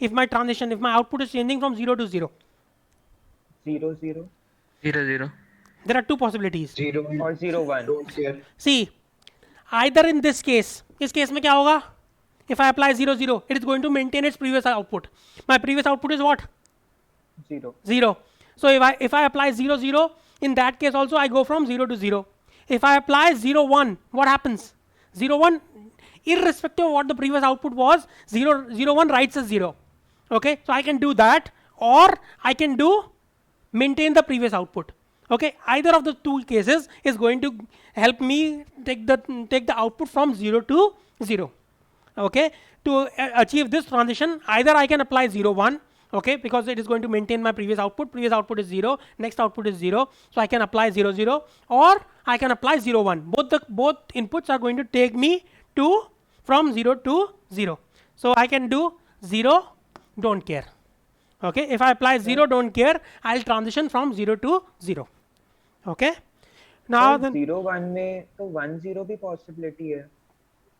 if my output is changing from 0 to 0? 0 0. 0 0. There are two possibilities. 0 or 0 1. don't care. See, either in this case, इस case में क्या होगा? If I apply 0 0, it is going to maintain its previous output. My previous output is what? 0. 0. So if I apply 0 0, in that case also I go from 0 to 0. If I apply 0 1, what happens? 0 1, irrespective of what the previous output was, 0 0 1 writes as 0. Okay, so I can do that, or I can do maintain the previous output. Okay, either of the two cases is going to help me take the output from 0 to 0. Okay, to achieve this transition, either I can apply 0 1, okay, because it is going to maintain my previous output is 0, next output is 0, so I can apply 0 0, or I can apply 0 1. Both inputs are going to take me to from 0 to 0. So I can do 0 don't care. Okay, if I apply 0 don't care, I'll transition from 0 to 0. Okay, now then 0 1 में तो 1 0 भी possibility है.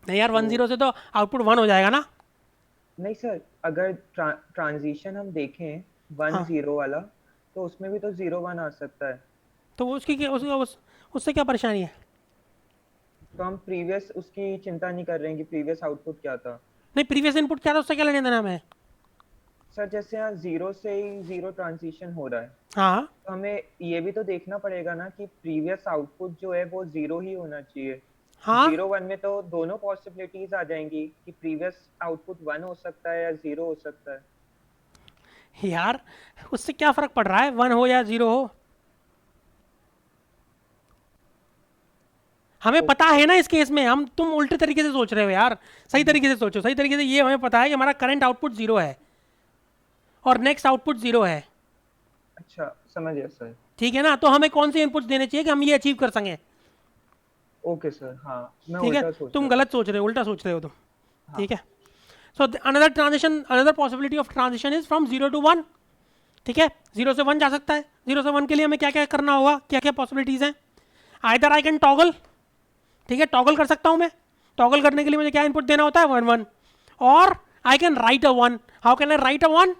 नहीं यार, 1 0 से तो output 1 हो जाएगा ना? नहीं सर, अगर ट्रांजिशन हम देखें 1 0 वाला, तो उसमें भी तो 0 1 आ सकता है. तो उससे क्या परेशानी है? तो हम प्रीवियस उसकी चिंता नहीं कर रहे हैं कि प्रीवियस आउटपुट क्या था. नहीं, प्रीवियस इनपुट क्या था, उससे क्या लेने देना हमें? सर जैसे यहाँ 0 से ही 0 ट्रांजिशन हो रहा है, हाँ, तो हमें ये भी तो देखना पड़ेगा ना कि प्रीवियस आउटपुट जो है वो 0 ही होना चाहिए. हाँ 0 1 में तो दोनों पॉसिबिलिटीज आ जाएंगी कि प्रीवियस आउटपुट 1 हो सकता है या 0 हो सकता है। यार उससे क्या फर्क पड़ रहा है 1 हो या 0 हो, हमें पता है ना इस केस में, हम तुम उल्टे तरीके से सोच रहे हो यार, सही तरीके से सोचो, सही तरीके से ये हमें पता है कि हमारा करंट आउटपुट 0 है और नेक्स्ट आउटपुट 0 है, अच्छा समझ गया सर। ठीक है ना, तो हमें कौन से इनपुट्स देने चाहिए कि हम ये अचीव कर सकें, ओके सर, हाँ मैं ठीक है, उल्टा सोच तुम रहा गलत सोच रहे हो, उल्टा सोच रहे हो तुम, हाँ। ठीक है। So another transition, another possibility of transition is from 0 to 1, ठीक है, 0 से 1 जा सकता है, 0 से 1 के लिए हमें क्या क्या करना होगा, क्या क्या पॉसिबिलिटीज हैं, आइदर आई कैन टॉगल, ठीक है, टॉगल कर सकता हूं मैं, टॉगल करने के लिए मुझे क्या इनपुट देना होता है 1 1, और I can write a 1, how can I right a 1,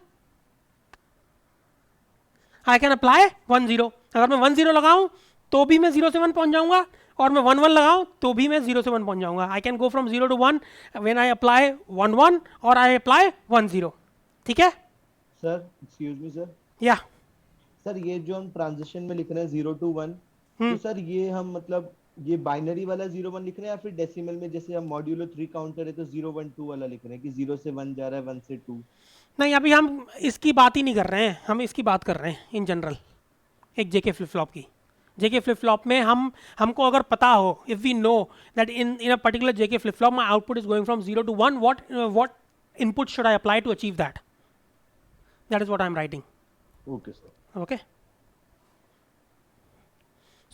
I can apply 1 0, अगर मैं 1 0 लगाऊं तो भी मैं 0 से 1 पहुंच जाऊंगा, और मैं 1 1 लगाऊं तो भी मैं 0 से 1 पहुंच जाऊंगा, I can go from 0 to 1 when I apply 1 1 और आई अप्लाई 1 0, ठीक है। सर एक्सक्यूज मी सर, या सर ये जो हम ट्रांजिशन में लिख रहे हैं 0 to 1, तो सर ये हम मतलब ये बाइनरी वाला 0 1 लिख रहे हैं या फिर डेसिमल में जैसे हम मॉड्यूलो 3 काउंटर है तो 0 1 2 वाला लिख रहे हैं कि 0 से 1 जा रहा है 1 से 2? नहीं, अभी हम इसकी बात ही नहीं कर रहे हैं, हम इसकी बात कर रहे हैं इन जनरल, एक जेके फ्लिप फ्लॉप की। जेके फ्लिप फ्लॉप में हमको अगर पता हो, if we know that in a particular JK flip flop my output is going from 0 to 1, what input should I apply to achieve that? That is what I am writing. Okay sir. Okay.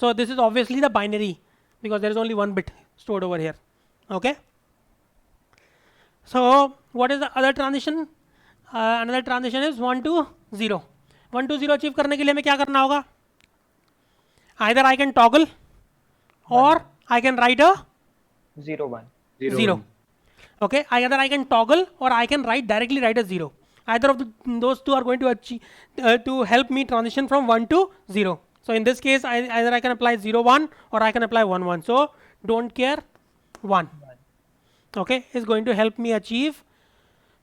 So this is obviously the binary because there is only one bit stored over here. Okay. So what is the other transition? Another transition is 1 to 0. 1 to 0 achieve करने के लिए हमें क्या करना होगा? Either I can toggle or I can write a 0 1 0. Okay, either I can toggle or I can directly write a 0. Either of those two are going to achieve to help me transition from 1 to 0. So in this case, either I can apply 0 1 or I can apply 1 1. So don't care 1. Okay, is going to help me achieve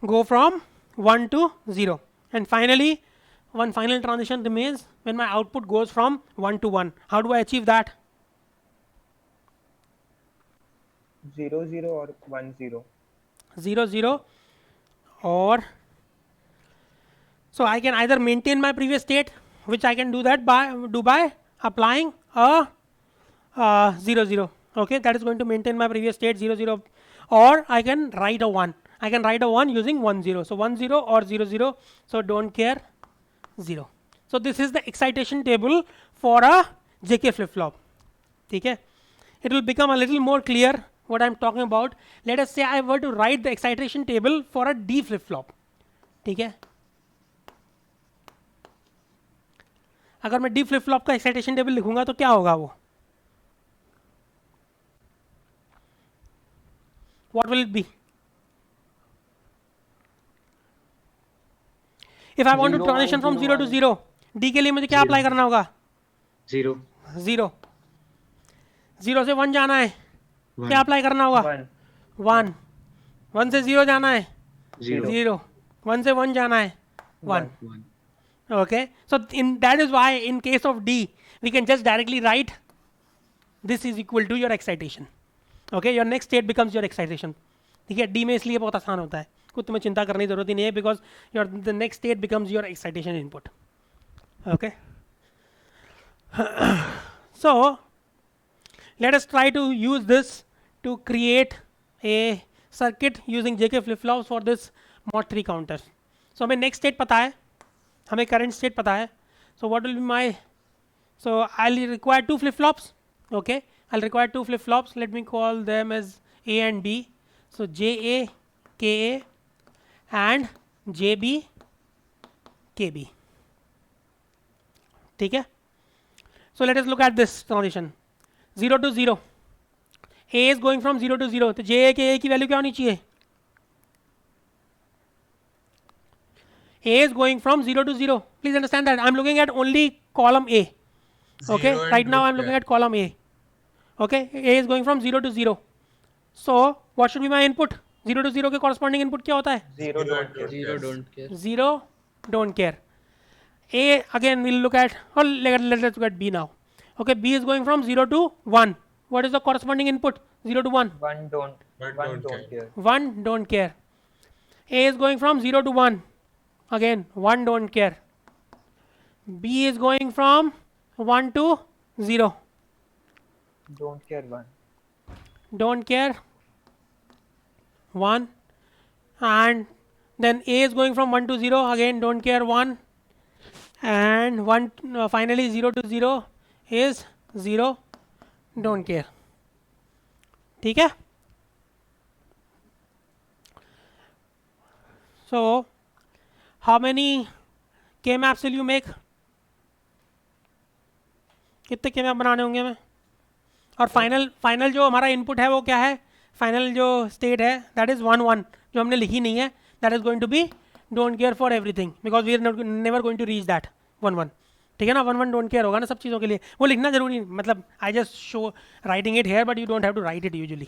go from 1 to 0. And finally, one final transition remains when my output goes from 1 to 1. How do I achieve that? 0 0 or 1 0 0 0 or so I can either maintain my previous state, which I can do by applying a 0 0. Okay, that is going to maintain my previous state 0 0, or I can write a 1. I can write a 1 using 1 0. So 1 0 or 0 0. So don't care 0. So this is the excitation table for a JK flip flop. Okay, it will become a little more clear what I am talking about. Let us say I were to write the excitation table for a D flip flop. ठीक है, अगर मैं D flip flop का excitation table लिखूंगा तो क्या होगा वो, what will it be? If I want to transition from 0 to 0, D के लिए मुझे क्या अप्लाई करना होगा? 0 0. 0 से 1 जाना है, क्या अप्लाई करना होगा? 1. 1 से 0 जाना है 0. 1 से 1 जाना है 1. Okay, so that is why in case of D we can just directly write this is equal to your excitation. Okay, your next state becomes your excitation. ठीक है, D में इसलिए बहुत आसान होता है, कुछ तुम्हें चिंता करने की जरूरत ही नहीं है, because the next state becomes your excitation input. Okay. So let us try to use this to create a circuit using JK flip flops for this mod 3 counters. So हमें next state पता है, हमें current state पता है. So what will be my, so I'll require 2 flip flops. Okay, I'll require 2 flip flops. Let me call them as A and B. So JA, KA and JB, KB. ठीक है. So let us look at this transition. 0 to 0. A is going from 0 to 0. तो JA KA की value क्या होनी चाहिए? A is going from 0 to 0. Please understand that I'm looking at only column A. Okay, right now I'm looking at column A. Okay, A is going from 0 to 0. So what should be my input? 0 to 0 के corresponding input क्या होता है? 0 don't care 0 don't care. A again we'll look at, or let's look at B now. Okay, B is going from 0 to 1. What is the corresponding input? 0 to 1. One don't One one don't don't care. 1 don't care. A is going from 0 to 1. Again, 1 don't care. B is going from 1 to 0. Don't care one. Don't care. 1. And then A is going from 1 to 0. Again, don't care 1. And 1 finally 0 to 0 is 0. Don't care. ठीक है? So, how many K maps will you make? कितने K map बनाने होंगे हमें? और final जो हमारा input है वो क्या है? फाइनल जो स्टेट है दैट इज 1 1 जो हमने लिखी नहीं है that is going to be don't care for everything because we are never going to reach that 1 1. ठीक है ना? 1 1 डोंट केयर होगा ना सब चीज़ों के लिए. वो लिखना जरूरी मतलब I just show writing it here but you don't have to write it usually.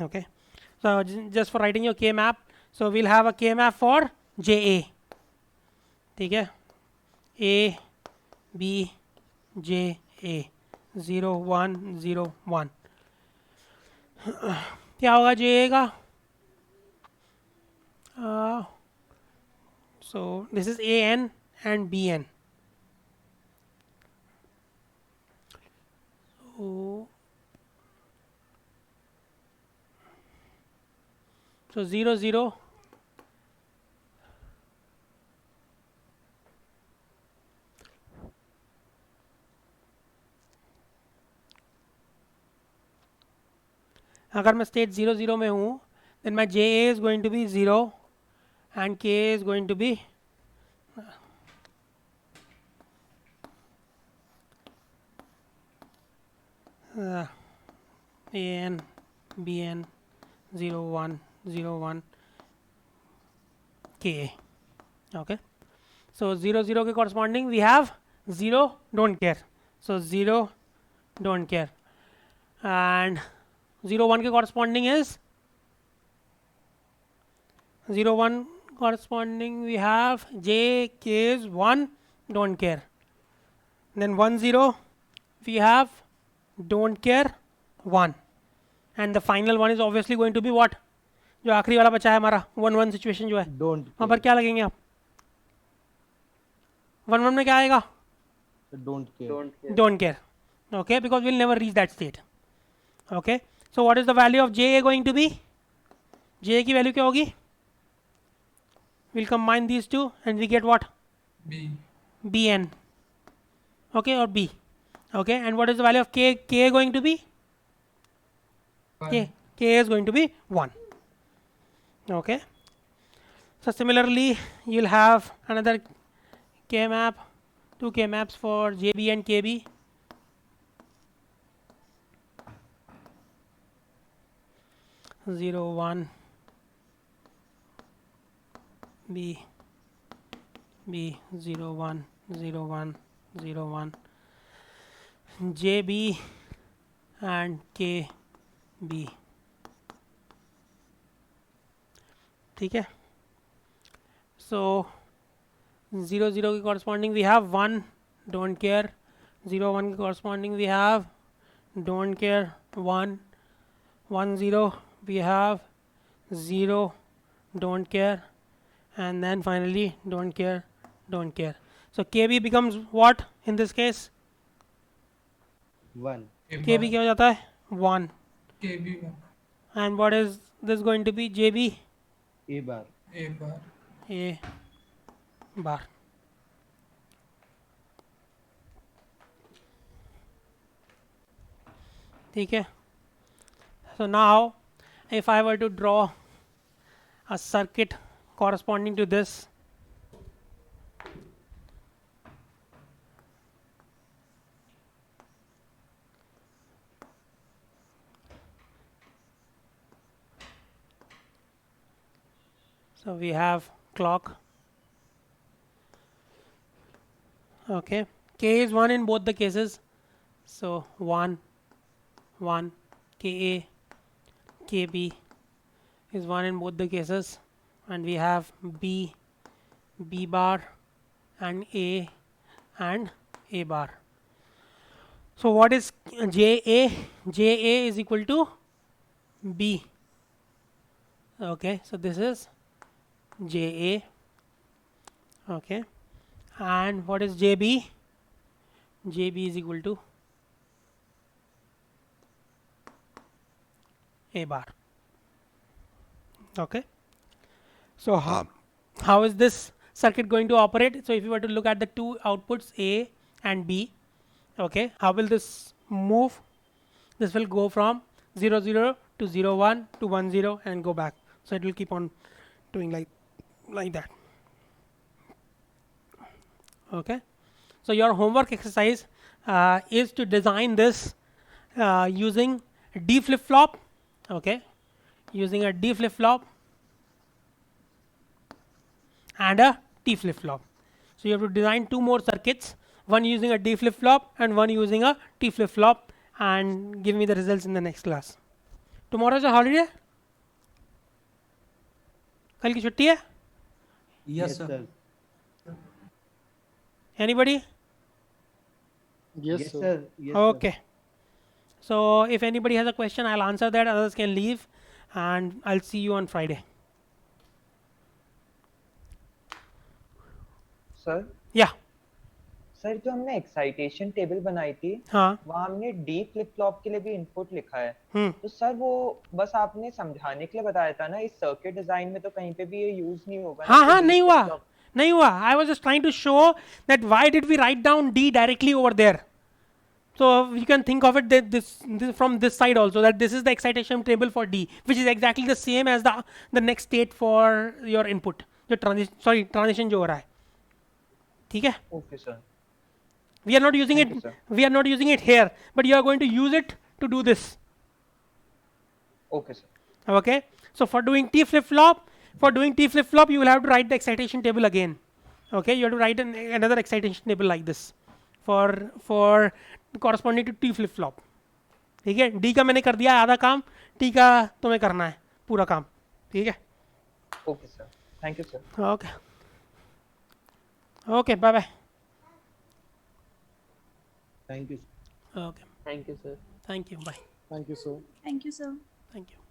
Okay so just for writing your K map. So we'll have a K map for J A. ठीक है? A B J A 0 1 0 1. क्या होगा J A का? So this is A N and B N. So 0 0 अगर मैं state 0 0 में हूँ then my JA is going to be 0 and KA is going to be AN BN 0 1 0 1 KA. Okay, so 0 0 के corresponding we have 0 don't care, so 0 don't care, and 0 1 के corresponding is 0 1 corresponding we have J K is 1 don't care, then 1 0 we have don't care 1, and the final one is obviously going to be what? जो आखिरी वाला बचा है हमारा 1 1 situation जो है don't वहाँ पर क्या लगेंगे आप? 1 1 में क्या आएगा? Don't care Don't care. Don't care. Okay, because we'll never reach that state. Okay, so what is the value of JA going to be? JA की वैल्यू क्या होगी? We'll combine these two and we get what? B. BN. Okay, or B. Okay, and what is the value of K? K going to be? K. K is going to be 1. Okay, so similarly you'll have another K map, 2 K maps for JB and KB. Zero one B 0 1 0 1 0 1 JB and KB. ठीक है? So 0 0 के corresponding we have 1 don't care, 0 1 के corresponding we have don't care 1, 1 0 we have 0 don't care, and then finally don't care don't care. So KB becomes what in this case? 1 KB क्या हो जाता है? 1. KB And what is this going to be? JB? A bar A bar. A bar. ठीक है? So now if I were to draw a circuit corresponding to this, so we have clock. Okay, K is 1 in both the cases, so 1 1 KA KB is 1 in both the cases, and we have B bar and A bar. So what is JA? JA is equal to B. Okay, so this is JA. Okay, and what is JB? JB is equal to A bar. Okay, so how is this circuit going to operate? So if you were to look at the two outputs A and B, okay, how will this move? This will go from 0 0 to 0 1 to 1 0 and go back. So it will keep on doing like that. Okay, so your homework exercise is to design this using D flip flop. Okay, using a D flip flop and a T flip flop. So you have to design two more circuits, one using a D flip flop and one using a T flip flop, and give me the results in the next class. Tomorrow is a holiday. कल की छुट्टी है? Yes, sir. Anybody? Yes, sir. Yes, sir. Okay. So if anybody has a question, I'll answer that. Others can leave, and I'll see you on Friday. Sir Yeah. Sir जो हमने excitation table बनाई थी हाँ. वहाँ हमने D flip flop के लिए भी इनपुट लिखा है Hmm. तो सर वो बस आपने समझाने के लिए बताया था ना, इस सर्किट डिजाइन में तो कहीं पे भी ये यूज नहीं होगा ना, हाँ तो हाँ D नहीं flip हुआ flop- नहीं हुआ. I was just trying to show that why did we write down D directly over there. So you can think of it that this from this side also, that this is the excitation table for D, which is exactly the same as the next state for your input. जो transition जो हो रहा है. ठीक है? Okay sir We are not using Thank it. you, sir. We are not using it here, but you are going to use it to do this. Okay sir Okay. So for doing T flip flop, you will have to write the excitation table again. Okay. You have to write another excitation table like this for corresponding to T flip flop. ठीक है. D का मैंने कर दिया आधा काम, T का तुम्हें करना है पूरा काम. ठीक है. Okay sir thank you sir Okay. Okay. Bye bye. Thank you. Okay. Thank you sir Thank you. Bye. Thank you, sir. Thank you, sir. Thank you.